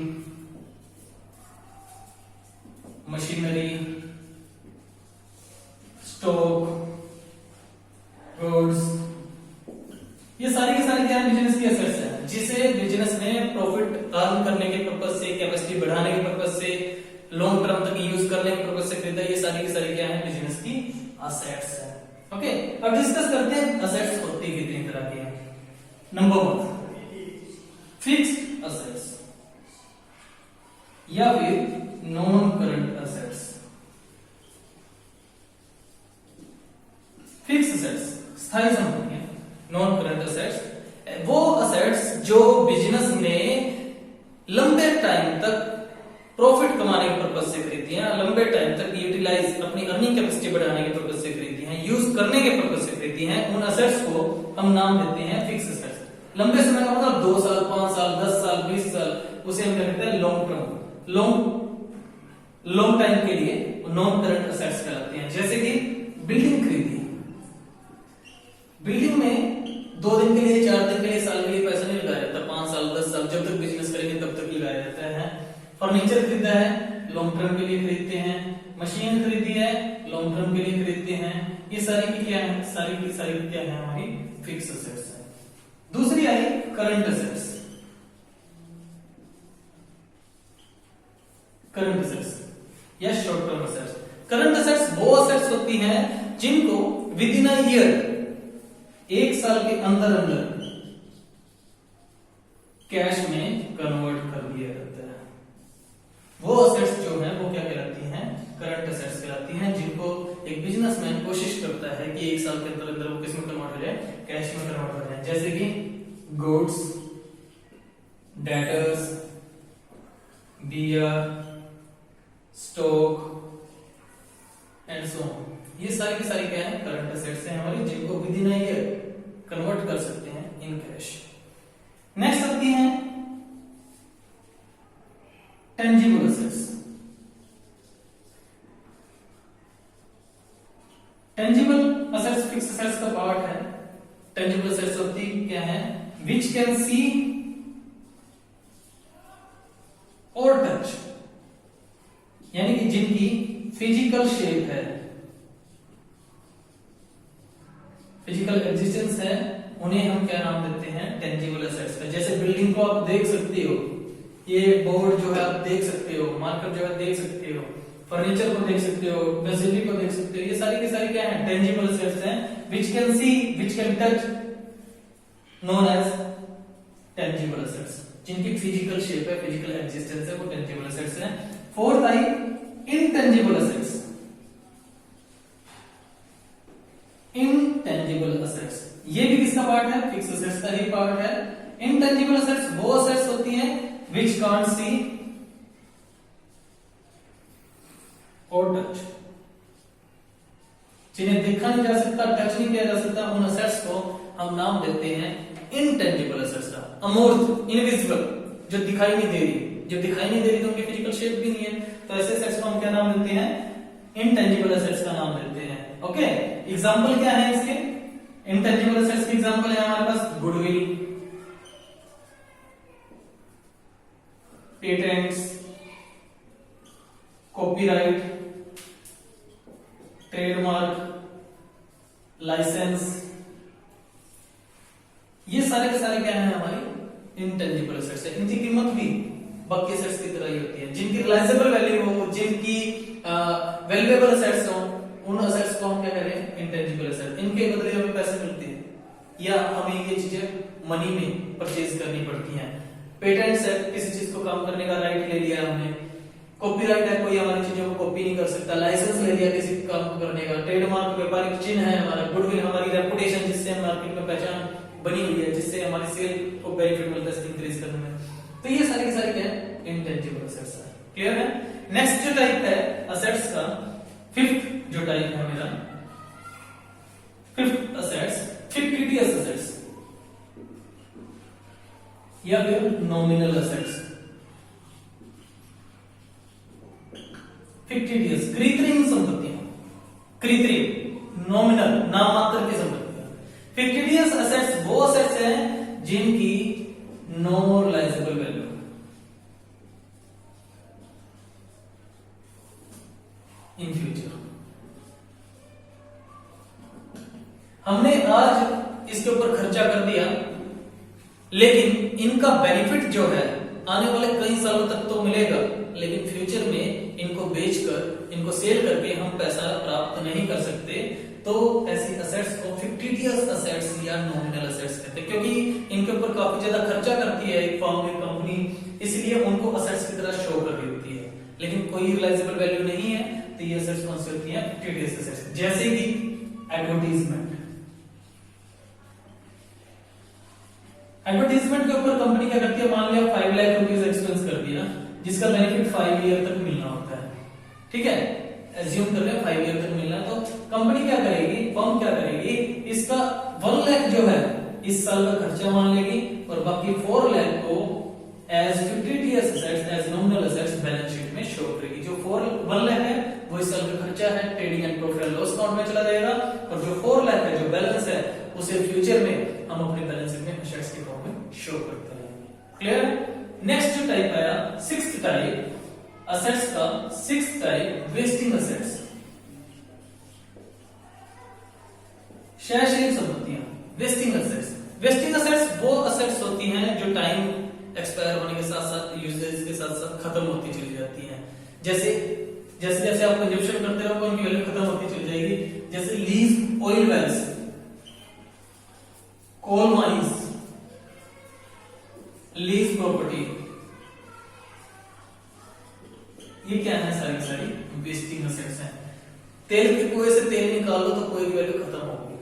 मशीनरी, स्टॉक, गुड्स, ये सारी की सारी क्या है? बिजनेस की असेट्स है, जिसे बिजनेस ने प्रॉफिट अर्न करने के पर्पज से, कैपेसिटी बढ़ाने के पर्पज से, लॉन्ग टर्म तक यूज करने के पर्पज से खरीदा। ये सारी की सारी क्या है? बिजनेस की असेट्स है। ओके, अब डिस्कस करते हैं असेट्स होती कितनी तरह की है। नंबर 1, फिक्स्ड असेट्स या फिर non current assets. Fixed assets स्थायी संपत्ति है, नॉन करंट असेट्स वो असेट्स जो बिजनेस ने लंबे टाइम तक प्रॉफिट कमाने के पर्पज से खरीदी हैं, लंबे टाइम तक यूटिलाइज अपनी अर्निंग कैपेसिटी बढ़ाने के पर्पज से खरीदी हैं, यूज करने के पर्पज से खरीदी हैं, उन असेट्स को हम नाम देते हैं फिक्स्ड असेट्स। लंबे समय का मतलब 2 साल, 5 साल, 10 साल, 20 साल, उसे हम कहते हैं लॉन्ग टर्म, लॉन्ग टाइम के लिए नॉन करंट असेट्स कहलाते हैं। जैसे कि बिल्डिंग खरीदी, बिल्डिंग में 2 दिन के लिए, 4 दिन के लिए, साल के लिए पैसा नहीं लगाया जाता, 5 साल, 10 साल, जब तक बिजनेस करेंगे तब तक लगाया जाता है। फर्नीचर खरीदा है, लॉन्ग टर्म के लिए खरीदते हैं। मशीन खरीदी है, लॉन्ग टर्म के लिए खरीदते हैं। ये सारी की क्या है? सारी की सारी क्या है? हमारी फिक्स असेट्स है। दूसरी आई करंट असेट्स। करंट असेट्स या short term assets. Current assets वो असेट्स होती हैं जिनको विद इन अ ईयर, 1 साल के अंदर अंदर कैश में कन्वर्ट कर दिया जाता है। वो असेट्स जो है वो क्या कहलाती हैं? करंट असेट्स कहलाती हैं, जिनको एक बिजनेसमैन कोशिश करता है कि 1 साल के अंदर अंदर वो किसमें कन्वर्ट हो जाए? कैश में कन्वर्ट हो जाए। जैसे कि गुड्स, डेटर्स, बियर, स्टॉक एंड सो ऑन। ये सारी की सारी क्या है? करंट असेट्स हैं हमारी, जिनको with in a year convert कर सकते हैं इन कैश। नेक्स्ट आती है tangible assets. Tangible assets fixed assets का पार्ट है। टेंजिबल असेट्स होती क्या है? विच कैन सी और टच, यानी कि जिनकी फिजिकल शेप है, फिजिकल एग्जिस्टेंस है, उन्हें हम क्या नाम देते हैं? टेंजिबल असेट्स का। जैसे बिल्डिंग को आप देख सकते हो, ये बोर्ड जो है आप देख सकते हो, मार्कर जो है देख सकते हो, फर्नीचर को देख सकते हो, मशीनरी को देख सकते हो। ये सारी की सारी क्या है? टेंजिबल असेट्स हैं, which can see, which can touch, known as tangible assets. जिनकी फिजिकल शेप है, फिजिकल एग्जिस्टेंस है, वो टेंजिबल असेट्स हैं। फोर्थ आई इनटेंजिबल असेट्स। इनटेंजिबल असेट्स ये भी किसका पार्ट है? फिक्स्ड असेट्स का ही पार्ट है। इनटेंजिबल असेट्स वो असेट्स होती हैं which can't see or touch, जिन्हें देखा नहीं जा सकता, टच नहीं किया जा सकता, उन असेट्स को हम नाम देते हैं इनटेंजिबल असेट्स का। अमूर्त, इनविजिबल, जो दिखाई नहीं दे रही, जब दिखाई नहीं दे रही तो उनकी फिजिकल शेप भी नहीं है, तो ऐसे असेट्स को हम क्या नाम देते हैं? इनटेंजिबल असेट्स का नाम देते हैं। ओके, एग्जांपल क्या है इसके? इनटेंजिबल असेट्स के एग्जांपल है हमारे पास goodwill, patents, copyright, trademark, licence. ये सारे के सारे क्या है? हमारी इनटेंजिबल असेट्स है। इनकी कीमत भी बाकी असेट्स की तरह ही होती है। जिनकी रिलायजेबल वैल्यू हो, जिनकी वैल्यूएबल असेट्स हो, उन असेट्स को हम क्या करें? Intangible asset. इनके बदले हमें पैसे मिलते हैं या हमें ये चीजें मनी में परचेज करनी पड़ती हैं। पेटेंट्स है, किसी चीज को काम करने का राइट ले लिया हमने। कॉपीराइट है, कोई हमारी चीजों को कॉपी नहीं कर सकता। लाइसेंस ले लिया किसी काम को करने का। ट्रेडमार्क व्यापारिक चिन्ह है हमारा। गुडविल हमारी रेपुटेशन, जिससे हम मार्केट में पहचान बनी हुई है, जिससे हमारी सेल को बेनिफिट मिलता है इंक्रीज करने में। तो ये सारी की सारी क्या है? इंटेंजिबल असेट्स है। क्लियर है? नेक्स्ट जो टाइप है असेट्स का, फिफ्थ जो टाइप है मेरा, फिफ्थ असेट्स फिक्टिटियस असेट्स। या फिर नॉमिनल असेट्स। फिक्टिटियस कृत्रिम संपत्तियां, कृत्रिम नॉमिनल नाम मात्र की संपत्तियां। फिक्टिटियस असेट्स वो असेट्स हैं जिनकी no realisable value, in future. हमने आज इसके ऊपर खर्चा कर दिया, लेकिन इनका बेनिफिट जो है आने वाले कई सालों तक तो मिलेगा, लेकिन फ्यूचर में इनको बेचकर, इनको सेल करके हम पैसा प्राप्त नहीं कर सकते। तो ऐसी असेट्स को फिक्टिटियस असेट्स या नॉमिनल असेट्स कहते हैं, क्योंकि इनके ऊपर काफी ज्यादा खर्चा करती है एक फर्म, एक कंपनी, इसलिए उनको असेट्स की तरह शो कर रही होती है, लेकिन कोई रियलाइजेबल वैल्यू नहीं है। तो ये असेट्स कौन सी होती हैं? Fictitious assets. जैसे कि एडवर्टीजमेंट, एडवर्टीजमेंट के ऊपर कंपनी क्या करती है, मान लिया 5 लाख रुपीस एक्सपेंस कर दिया, जिसका बेनिफिट 5 ईयर तक मिलना होता है, ठीक है, एज्यूम कर रहे हैं 5 ईयर तक मिलना है। तो कंपनी क्या करेगी, फर्म क्या करेगी, इसका 1 लाख जो है इस साल का खर्चा मान लेगी और बाकी 4 लाख को as fictitious assets, as nominal assets balance sheet में शो करेगी। जो 1 लाख है वो इस साल का खर्चा है, trading and profit and loss account में चला जाएगा, और जो 4 लाख है, जो बैलेंस है, उसे फ्यूचर में हम अपने बैलेंस शीट में असेट्स के फॉर्म में शो करते रहेंगे। क्लियर? नेक्स्ट जो टाइप आया, 6th टाइप असेट्स का, 6th टाइप वेस्टिंग असेट्स, क्षयशील संपत्तियां, वेस्टिंग असेट्स। वेस्टिंग असेट्स वो असेट्स होती हैं जो टाइम एक्सपायर होने के साथ साथ, यूजेज के साथ साथ खत्म होती चली जाती हैं। जैसे जैसे जैसे आप कंजप्शन करते रहोगे उनकी वैल्यू खत्म होती चली जाएगी। जैसे lease oil wells, coal mines, lease property, ये क्या है? सारी सारी वेस्टिंग असेट्स हैं। तेल के कुएं से तेल निकालो तो कुएं की वैल्यू खत्म होगी,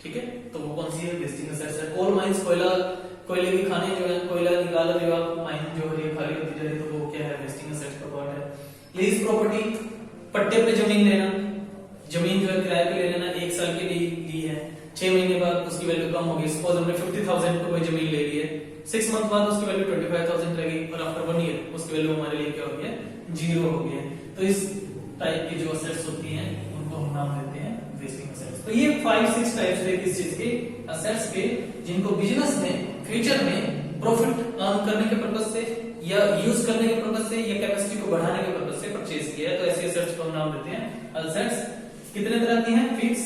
ठीक है, तो वो कौन सी है? वेस्टिंग असेट्स है। कोल माइंस, कोयला, कोयले की खाने जो है, कोयला निकाला जो आप माइन जो है खाली होती जा रही, तो वो क्या है? वेस्टिंग असेट्स का पार्ट है। लीज प्रॉपर्टी, पट्टे पे जमीन लेना, जमीन जो है किराए पे ले लेना, 1 साल के लिए ली है, 6 महीने बाद उसकी वैल्यू कम होगी। सपोज हमने 50,000 को कोई जमीन ले ली है, 6 मंथ बाद उसकी वैल्यू 25,000 रहेगी, और आफ्टर 1 ईयर उसकी वैल्यू हमारे लिए क्या हो गया? 0 हो गया। तो इस टाइप की जो असेट्स होती हैं उनको हम नाम देते हैं वेस्टिंग असेट्स। तो ये 5-6 टाइप्स है किस चीज के? असेट्स के, जिनको बिजनेस में फ्यूचर में प्रॉफिट अर्न करने के पर्पज से, या यूज करने के पर्पज से, या कैपेसिटी को बढ़ाने के पर्पज से परचेज किया है। तो ऐसे असेट्स को हम नाम देते हैं असेट्स। कितने तरह की हैं? Fix,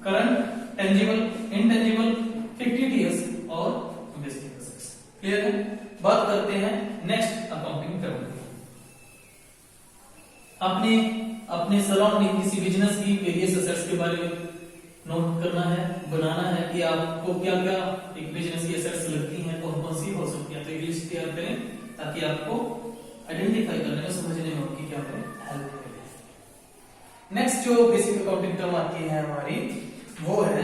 current, tangible, intangible, fictitious और वेस्टिंग असेट्स। क्लियर है? बात करते हैं नेक्स्ट अकाउंटिंग टर्म की। आपने अपने सराउंडिंग किसी बिजनेस की वेरियस असेट्स के बारे में नोट करना है, बनाना है कि आपको क्या क्या एक बिजनेस की असेट्स लगती हैं, कौन सी हो सकती है। तो एक लिस्ट तैयार करें ताकि आपको आइडेंटिफाई करने में, समझने में उनकी क्या हेल्प करे। नेक्स्ट जो बेसिक अकाउंटिंग टर्म आती है हमारी, वो है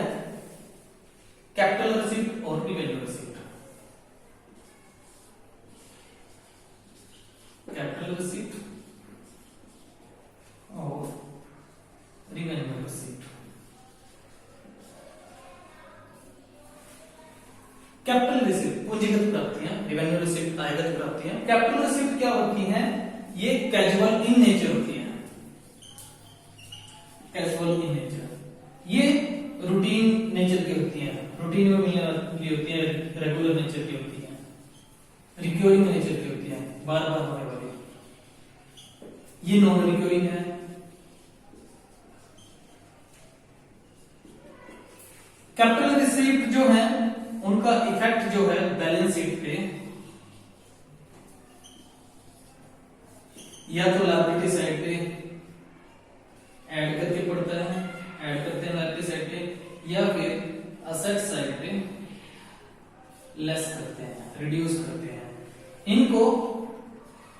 कैपिटल रिसीप्ट और रिवेन्यू रिसीप्ट। कैपिटल रिसीप्ट और रिवेन्यू रिसीप्ट। कैपिटल रिसीप्ट पूंजीगत प्राप्तियां, रिवेन्यू रिसीप्ट आयगत प्राप्तियां। कैपिटल रिसीप्ट क्या होती हैं? ये कैजुअल इन नेचर होती है, कैजुअल इन नेचर, ये रूटीन नेचर की होती है, रूटीन में मिलने वाली होती है, रेगुलर नेचर की होती है, रिकरिंग नेचर की होती है, बार बार होने वाली। ये नॉन रिकरिंग है। कैपिटल रिसीप्ट जो है उनका इफेक्ट जो है बैलेंस शीट पे, या तो लायबिलिटी साइड पे ऐड करके पड़ता है, ऐड करते हैं लायबिलिटी साइड पे, या फिर असेट साइड पे लेस करते हैं, रिड्यूस करते हैं। इनको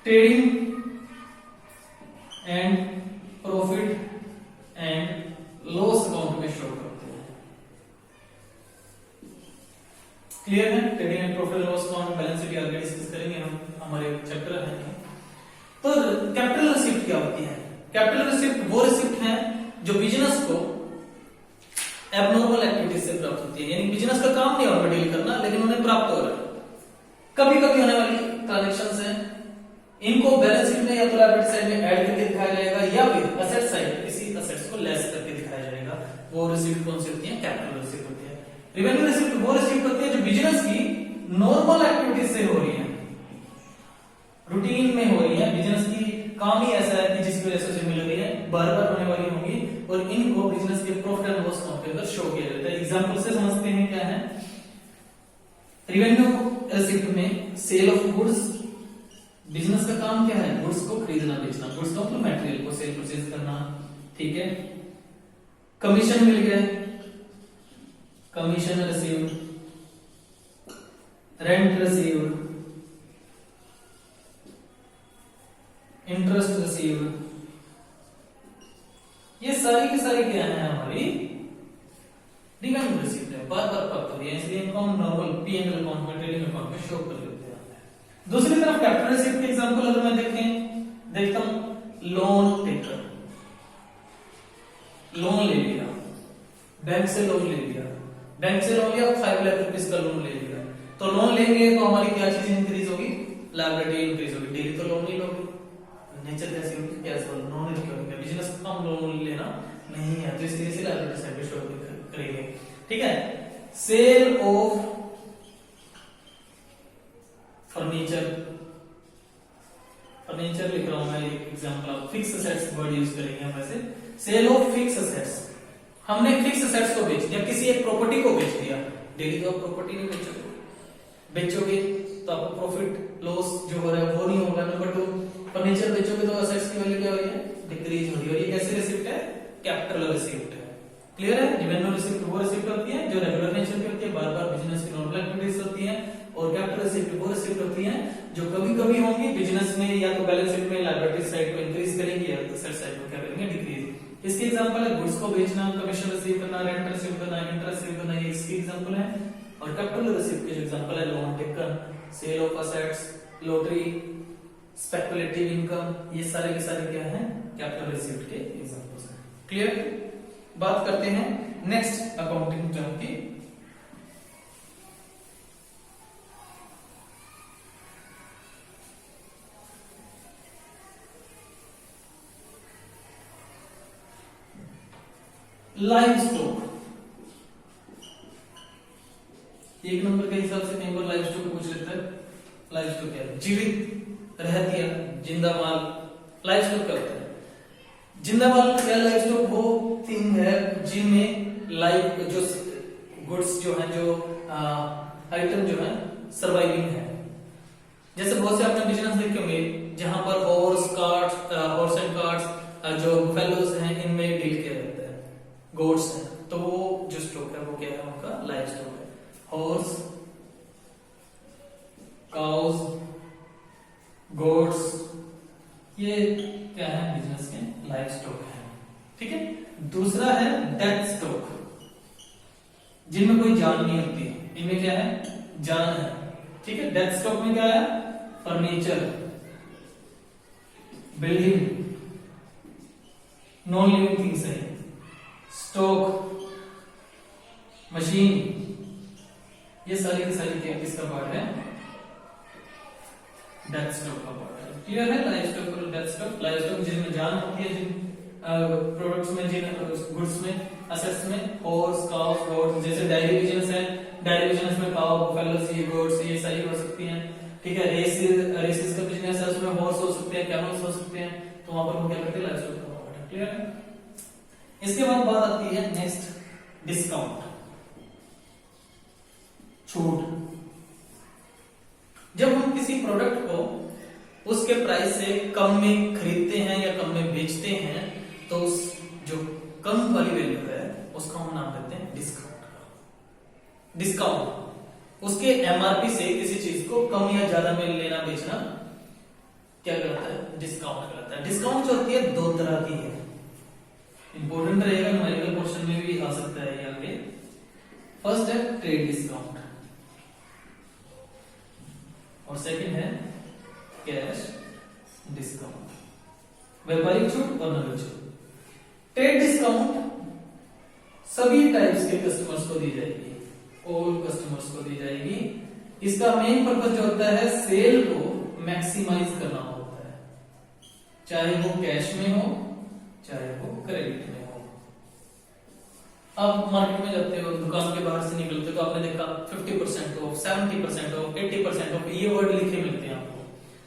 trading and profit and loss account में शो करते हैं। क्लियर है? Trading and profit loss account balance sheet आगे डिस्कस करेंगे हम, हमारे चैप्टर है। तो कैपिटल रिसिप्ट क्या होती है? कैपिटल रिसिप्ट वो रिसिप्ट है जो बिजनेस को एबनॉर्मल एक्टिविटीज से प्राप्त होती है, यानी बिजनेस का काम नहीं होगा डील करना, लेकिन उन्हें प्राप्त हो रहा है। कभी कभी होने वाली ट्रांजेक्शंस हैं, इनको बैलेंस शीट में या तो लायबिलिटी साइड में ऐड करके दिखाया जाएगा या फिर असेट साइड किसी असेट्स को लेस करके दिखाया जाएगा। वो रिसीप्ट कौन सी होती है? कैपिटल रिसीप्ट होती है। रिवेन्यू रिसीप्ट वो रिसीप्ट होती है जो बिजनेस की नॉर्मल एक्टिविटीज से हो रही है, रूटीन में हो रही है, बिजनेस की काम ही ऐसा है कि जिसकी वजह से उसे मिल रही है, बार बार होने वाली होगी, और इनको बिजनेस के प्रॉफिट एंड लॉस अकाउंट के अंदर शो किया जाता है। एग्जांपल से समझते हैं क्या है। रिवेन्यू रिसीप्ट में सेल ऑफ गुड्स, बिजनेस का काम क्या है? गुड्स को खरीदना बेचना, गुड्स का मतलब मटेरियल को सेल परचेज करना, ठीक है। कमीशन मिल गया, commission received, rent received, interest received, ये सारी की सारी क्या है? हमारी रिवेन्यू रिसीव्ड है, बार बार प्राप्त हो रही है, इसलिए इनको हम नॉर्मल पी&एल अकाउंट में, ट्रेडिंग अकाउंट में शो कर देते हैं। दूसरी तरफ कैपिटल रिसीव्ड के एग्जांपल अगर मैं देखता हूं, लोन टेकर, लोन ले लिया, बैंक से लोन ले लिया, बैंक से लोन लिया 5 लाख रुपीस का लोन ले लिया, तो लोन लेंगे तो हमारी क्या चीज इंक्रीज होगी? लायबिलिटी इंक्रीज होगी। डेली तो लोन नहीं लोगे, नेचर कैसी होगी? कैश फ्लो, नॉन रिकरिंग है, बिजनेस का हम लोन लेना नहीं है, तो इसलिए से लायबिलिटी साइड पे शो करेंगे, ठीक है। सेल ऑफ फर्नीचर, फर्नीचर लिख रहा हूं मैं, एक example of fix assets word use करेंगे हम ऐसे। सेल ऑफ फिक्स असेट्स, हमने फिक्स असेट्स को बेच दिया, किसी एक प्रॉपर्टी को बेच दिया। डेली तो आप प्रॉपर्टी नहीं बेचोगे तो आपको प्रॉफिट लॉस जो हो रहा है वो नहीं होगा। नंबर 2, फर्नीचर बेचोगे तो असेट्स की वैल्यू क्या हो रही है? डिक्रीज हो रही है, और ये कैसी रिसिप्ट है? कैपिटल रिसिप्ट है। क्लियर है? रिवेन्यू रिसिप्ट वो रिसिप्ट होती है जो रेगुलर नेचर की होती है, बार बार बिजनेस की नॉर्मल एक्टिविटीज होती है, और कैपिटल रिसिप्ट वो रिसिप्ट होती है जो कभी कभी होंगी बिजनेस में, या तो बैलेंस शीट में लायबिलिटी साइड को इंक्रीज करेंगी या असेट साइड को क्या करेंगे? डिक्रीज। इसके एग्जांपल है गुड्स को बेचना, कमीशन रिसीव करना, रेंट रिसीव करना, इंटरेस्ट रिसीव करना, ये इसके एग्जांपल है। और कैपिटल रिसिप्ट के जो एग्जांपल है, loan taken, sale of assets, lottery, speculative income, ये सारे के सारे क्या हैं? कैपिटल रिसिप्ट के एग्जांपल्स हैं। क्लियर? बात करते हैं नेक्स्ट अकाउंटिंग टर्म की। लाइव स्टॉक, एक नंबर के हिसाब से कई बार लाइव स्टॉक पूछ लेता है। लाइव स्टॉक क्या है? जीवित रहतिया, जिंदा माल। लाइव स्टॉक क्या होता है? जिंदा माल या लाइव स्टॉक वो थिंग है जिनमें लाइव जो गुड्स जो है, जो आइटम जो है सर्वाइविंग है। जैसे बहुत से आपने बिजनेस देखे होंगे जहां पर हॉर्स एंड कार्ट्स जो फेलोज हैं इनमें डील किया जाता है, गोड्स हैं, तो वो जो स्टॉक है वो क्या है? उनका लाइव स्टॉक है। हॉर्स, काउज, गोड्स, ये क्या है? बिजनेस के लाइव स्टॉक है, ठीक है। दूसरा है डेथ स्टॉक, जिनमें कोई जान नहीं होती, इनमें क्या है? जान है, ठीक है। डेथ स्टॉक में क्या है? Furniture, building, non living things है। स्टॉक, मशीन, ये सारी की सारी क्या किसका पार्ट है? डेथ स्टॉक का पार्ट है। क्लियर है? लाइव स्टॉक और डेथ स्टॉक। लाइव स्टॉक जिनमें जान होती है, जिन प्रोडक्ट्स में, जिन गुड्स में, असेट्स में, हॉर्स, काउस, गोट्स, जैसे डेयरी बिजनेस है, डेयरी बिजनेस में काउ, बफेलोस, ये गोट्स, ये सारी हो सकती हैं, ठीक है। रेसेस का बिजनेस है, उसमें हॉर्स हो सकते हैं, कैमल्स हो सकते हैं, तो वहां पर हम क्या करते हैं? लाइव स्टॉक का पार्ट है। क्लियर है? इसके बाद बात आती है नेक्स्ट, डिस्काउंट, छूट। जब हम किसी प्रोडक्ट को उसके प्राइस से कम में खरीदते हैं या कम में बेचते हैं, तो उस जो कम वाली वैल्यू है उसका हम नाम देते हैं डिस्काउंट का। डिस्काउंट उसके एमआरपी से किसी चीज को कम या ज्यादा में लेना बेचना क्या कहलाता है? डिस्काउंट कहलाता है। डिस्काउंट जो होती है दो तरह की है, इंपॉर्टेंट रहेगा, न्यूमेरिकल क्वेश्चन में भी आ सकता है ये आगे। फर्स्ट है ट्रेड डिस्काउंट और सेकंड है कैश डिस्काउंट, व्यापारिक छूट और नगद छूट। ट्रेड डिस्काउंट सभी टाइप्स के कस्टमर्स को दी जाएगी, ऑल कस्टमर्स को दी जाएगी, इसका मेन पर्पज जो होता है सेल को मैक्सिमाइज करना होता है, चाहे वो कैश में हो चाहे वो क्रेडिट में हो। अब मार्केट में जाते हो, दुकान के बाहर से निकलते हो तो आपने देखा 50% ऑफ, 70% ऑफ, 80% ऑफ, ये वर्ड लिखे मिलते हैं आपको।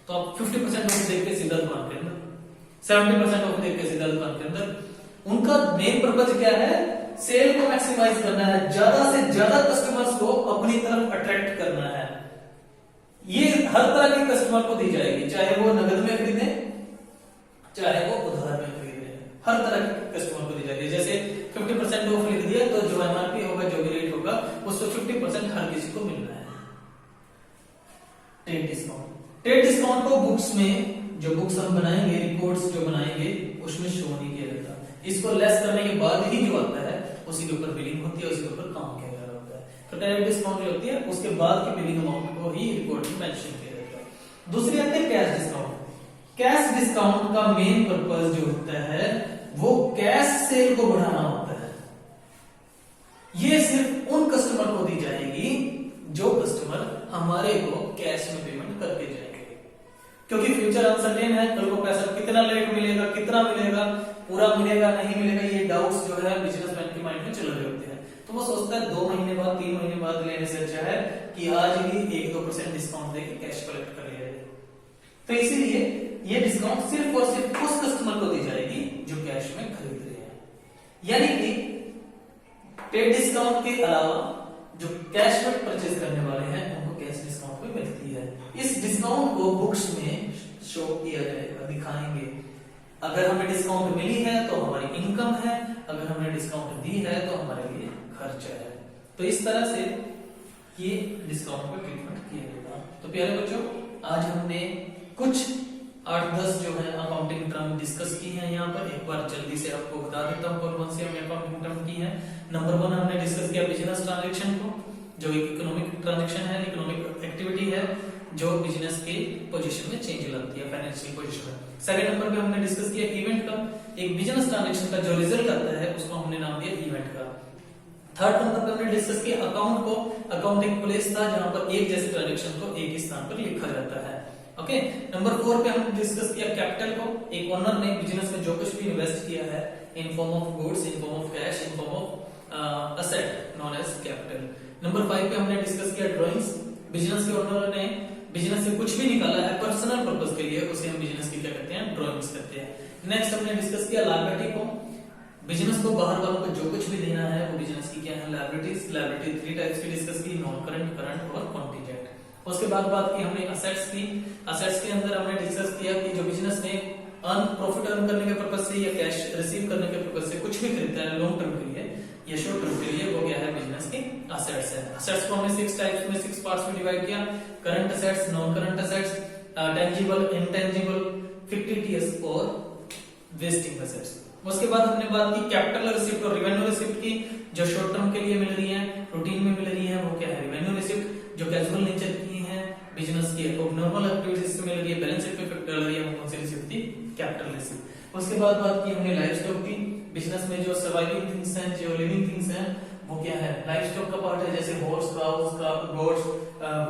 तो आप 50% ऑफ देख के सीधा दुकान के अंदर, 70% ऑफ देख के सीधा दुकान के अंदर। उनका मेन पर्पज क्या है? सेल को मैक्सिमाइज करना है, ज्यादा से ज्यादा कस्टमर्स को अपनी तरफ अट्रैक्ट करना है। ये हर तरह के कस्टमर को दी जाएगी, चाहे वो नगद में खरीदे चाहे वो उधार में खरीदे, हर तरह के कस्टमर को दी जाएगी। जैसे 50% ऑफ लिख दिया तो जो एमआरपी होगा, जो भी रेट होगा, उसको 50% हर किसी को मिलना है। ट्रेड डिस्काउंट, ट्रेड डिस्काउंट को बुक्स में, जो बुक्स हम बनाएंगे, रिपोर्ट्स जो बनाएंगे, उसमें शो नहीं किया जाता। इसको लेस करने के बाद ही जो आता है उसी के ऊपर बिलिंग होती है, उसी के ऊपर काम किया जा रहा होता है। तो ट्रेड डिस्काउंट जो होती है उसके बाद की बिलिंग अमाउंट को ही रिपोर्ट में मेंशन किया जाता है। दूसरी आती है कैश डिस्काउंट। कैश डिस्काउंट का मेन पर्पस जो होता है वो कैश सेल को बढ़ाना होता है। ये सिर्फ उन कस्टमर को दी जाएगी जो कस्टमर हमारे को कैश में पेमेंट करके जाएंगे, क्योंकि फ्यूचर अनसर्टेन है, कल को पैसा कितना लेट मिलेगा, कितना मिलेगा, पूरा मिलेगा नहीं मिलेगा, ये डाउट्स जो है बिजनेसमैन के माइंड में चल रहे होते हैं। तो वो सोचता है 2 महीने बाद, 3 महीने बाद लेने से अच्छा है कि आज ही 1-2% डिस्काउंट देके कैश कलेक्ट कर लिया जाए। तो इसीलिए ये डिस्काउंट सिर्फ और सिर्फ उस कस्टमर को दी जाएगी जो कैश में खरीद रहे हैं। यानी कि ट्रेड डिस्काउंट के अलावा जो कैश में परचेज करने वाले हैं उनको कैश डिस्काउंट भी मिलती है। इस डिस्काउंट को बुक्स में शो किया जाएगा, दिखाएंगे। अगर हमें डिस्काउंट मिली है तो हमारी इनकम है, अगर हमने डिस्काउंट दी है तो हमारे लिए खर्चा है। तो इस तरह से ये डिस्काउंट का ट्रीटमेंट किया जाएगा। तो प्यारे बच्चों, आज हमने कुछ 8-10 जो है अकाउंटिंग टर्म डिस्कस की है। यहाँ पर एक बार जल्दी से आपको बता देता हूँ कौन कौन सी हमने अकाउंटिंग टर्म की है। नंबर 1 हमने डिस्कस किया बिजनेस ट्रांजेक्शन को, जो एक इकोनॉमिक ट्रांजेक्शन है, इकोनॉमिक एक्टिविटी है जो बिजनेस की पोजीशन में चेंज लाती है, फाइनेंशियल पोजीशन में। सेकंड नंबर पे हमने डिस्कस किया इवेंट का, एक बिजनेस ट्रांजेक्शन का जो रिजल्ट आता है उसको हमने नाम दिया इवेंट का। थर्ड नंबर पे हमने डिस्कस किया अकाउंट को, अकाउंट एक प्लेस था जहां पर एक जैसे ट्रांजेक्शन को एक ही स्थान पर लिखा जाता है। ओके, नंबर 4 पे हमने डिस्कस किया कैपिटल को, एक ओनर ने बिजनेस में जो कुछ भी इन्वेस्ट किया है in form of goods, in form of cash, in form of asset known as capital. Number 5 पे हमने डिस्कस किया ड्राइंग्स, बिजनेस के ओनर ने बिजनेस से कुछ भी निकाला है पर्सनल पर्पस के लिए, उसे हम बिजनेस की क्या कहते हैं, ड्राइंग्स कहते हैं। नेक्स्ट हमने डिस्कस किया लायबिलिटी को, बिजनेस को बाहर वालों को जो कुछ भी देना है वो बिजनेस की क्या है, लायबिलिटीज। लायबिलिटी 3 टाइप्स की डिस्कस की, नॉन करंट, करंट और कॉन्टिजेंट। उसके बाद बात की हमने असेट्स की। असेट्स के अंदर हमने डिस्कस किया कि जो बिजनेस ने प्रॉफिट अर्न करने के पर्पस से या कैश रिसीव करने के पर्पस से कुछ भी खरीदता है लॉन्ग टर्म के लिए या शॉर्ट टर्म के लिए, वो क्या है, बिजनेस की असेट्स है। असेट्स को हमने 6 टाइप्स में 6 पार्ट्स में डिवाइड किया, current assets, non current assets, tangible, intangible, fictitious और वेस्टिंग असेट्स। उसके बाद हमने बात की कैपिटल रिसिप्ट और रेवेन्यू रिसिप्ट की, जो शॉर्ट टर्म के लिए मिल रही है, रूटीन में मिल रही है, वो क्या है, रेवेन्यू रिसिप्ट। जो कैजुअल नेचर की है, बिजनेस की नॉर्मल एक्टिविटीज से मिल रही है, बैलेंस शीट पे इफेक्ट डाल रही है, वो कौन सी रिसिप्ट थी, कैपिटल रिसिप्ट। उसके बाद बात की हमने लाइफ स्टॉक की, बिजनेस में जो सर्वाइविंग थिंग्स हैं, जो लिविंग थिंग्स हैं, वो क्या है, लाइफ स्टॉक का पार्ट है, जैसे हॉर्स, काउस, गोट्स,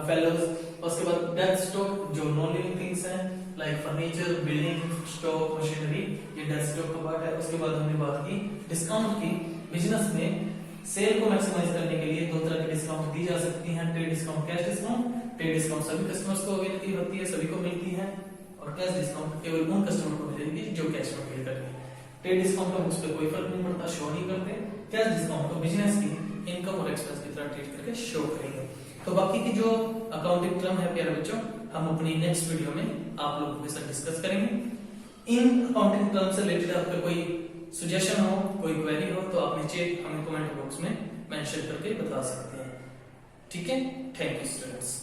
फेलोज। उसके बाद डेथ स्टॉक, जो नॉन लिविंग थिंग्स हैं like furniture, building stock, machinery, ये डेथ स्टॉक का पार्ट है। उसके बाद हमने बात की डिस्काउंट की, बिजनेस में सेल को मैक्सिमाइज करने के लिए 2 तरह की डिस्काउंट दी जा सकती हैं, trade discount, cash discount. Trade discount सभी कस्टमर्स को अवेलेबल होती है, सभी को मिलती है, और कैश डिस्काउंट केवल उन कस्टमर को मिलेगी जो कैश में पे करते हैं। ट्रेड डिस्काउंट का उस पर कोई फर्क नहीं पड़ता, शो नहीं करते। कैश डिस्काउंट को बिजनेस की इनकम और एक्सपेंस की तरह ट्रीट करके शो करेंगे। तो बाकी की जो अकाउंटिंग टर्म है प्यारे बच्चों, हम अपनी नेक्स्ट वीडियो में आप लोगों के साथ डिस्कस करेंगे। इन अकाउंटिंग टर्म से रिलेटेड आपका कोई सजेशन हो, कोई क्वेरी हो, तो आप नीचे हमें कमेंट बॉक्स में मेंशन करके बता सकते हैं। ठीक है, थैंक यू स्टूडेंट्स।